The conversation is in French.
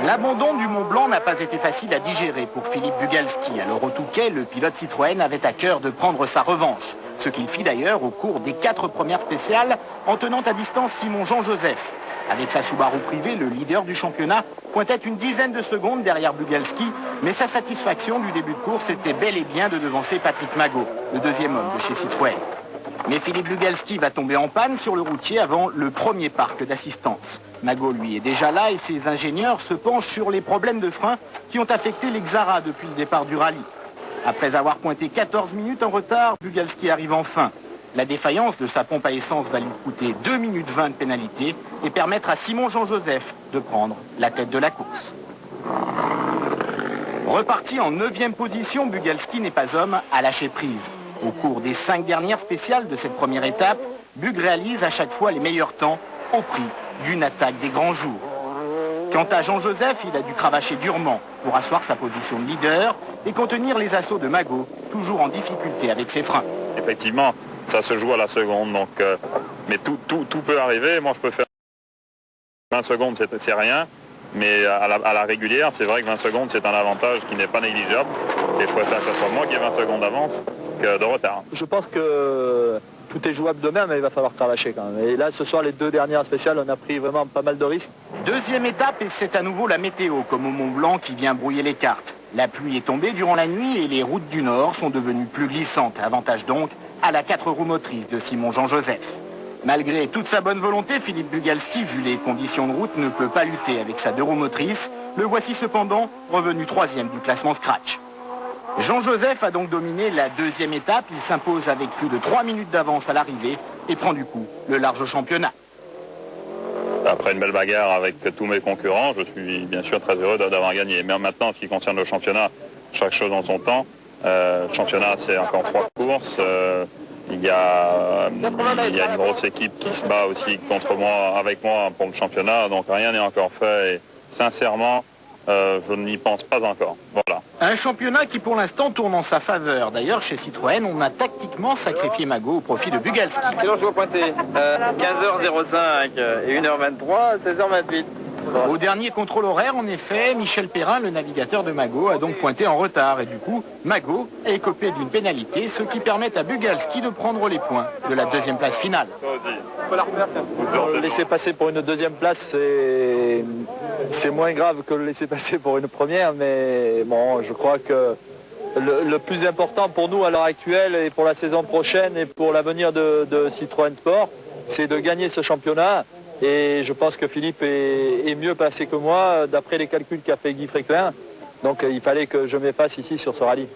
L'abandon du Mont Blanc n'a pas été facile à digérer pour Philippe Bugalski. Alors au Touquet, le pilote Citroën avait à cœur de prendre sa revanche. Ce qu'il fit d'ailleurs au cours des 4 premières spéciales en tenant à distance Simon-Jean Joseph. Avec sa Subaru privée, le leader du championnat pointait une dizaine de secondes derrière Bugalski, mais sa satisfaction du début de course était bel et bien de devancer Patrick Magot, le deuxième homme de chez Citroën. Mais Philippe Bugalski va tomber en panne sur le routier avant le premier parc d'assistance. Magot, lui, est déjà là et ses ingénieurs se penchent sur les problèmes de frein qui ont affecté les Xara depuis le départ du rallye. Après avoir pointé 14 minutes en retard, Bugalski arrive enfin. La défaillance de sa pompe à essence va lui coûter 2 minutes 20 de pénalité et permettre à Simon-Jean Joseph de prendre la tête de la course. Reparti en 9e position, Bugalski n'est pas homme à lâcher prise. Au cours des 5 dernières spéciales de cette première étape, Bug réalise à chaque fois les meilleurs temps au prix d'une attaque des grands jours. Quant à Jean-Joseph, il a dû cravacher durement pour asseoir sa position de leader et contenir les assauts de Magot, toujours en difficulté avec ses freins. Effectivement, ça se joue à la seconde, donc, mais tout peut arriver. Moi, je peux faire 20 secondes, c'est rien, mais à la régulière, c'est vrai que 20 secondes, c'est un avantage qui n'est pas négligeable. Et je préfère que ce soit moi qui ai 20 secondes d'avance que de retard. Je pense que tout est jouable demain, mais il va falloir cravacher quand même. Et là, ce soir, les 2 dernières spéciales, on a pris vraiment pas mal de risques. Deuxième étape, et c'est à nouveau la météo, comme au Mont Blanc, qui vient brouiller les cartes. La pluie est tombée durant la nuit et les routes du Nord sont devenues plus glissantes. Avantage donc à la 4 roues motrices de Simon-Jean Joseph. Malgré toute sa bonne volonté, Philippe Bugalski, vu les conditions de route, ne peut pas lutter avec sa 2 roues motrices. Le voici cependant revenu 3e du classement Scratch. Jean-Joseph a donc dominé la 2e étape. Il s'impose avec plus de 3 minutes d'avance à l'arrivée et prend du coup le large championnat. Après une belle bagarre avec tous mes concurrents, je suis bien sûr très heureux d'avoir gagné. Mais maintenant, en ce qui concerne le championnat, chaque chose en son temps. Le championnat, c'est encore 3 courses. Il y a une grosse équipe qui se bat aussi contre moi, avec moi pour le championnat. Donc rien n'est encore fait. Et sincèrement, je n'y pense pas encore. Voilà. Un championnat qui pour l'instant tourne en sa faveur. D'ailleurs, chez Citroën, on a tactiquement sacrifié Magot au profit de Bugalski. Sinon, je vais pointer 15h05 et 1h23, 16h28. Au dernier contrôle horaire, en effet, Michel Perrin, le navigateur de Magot, a donc pointé en retard. Et du coup, Magot est écopé d'une pénalité, ce qui permet à Bugalski de prendre les points de la 2e place finale. Le laisser passer pour une 2e place, c'est moins grave que le laisser passer pour une première, mais bon, je crois que le plus important pour nous à l'heure actuelle et pour la saison prochaine et pour l'avenir de Citroën Sport, c'est de gagner ce championnat. Et je pense que Philippe est mieux placé que moi, d'après les calculs qu'a fait Guy Fréquelin. Donc il fallait que je m'efface ici sur ce rallye.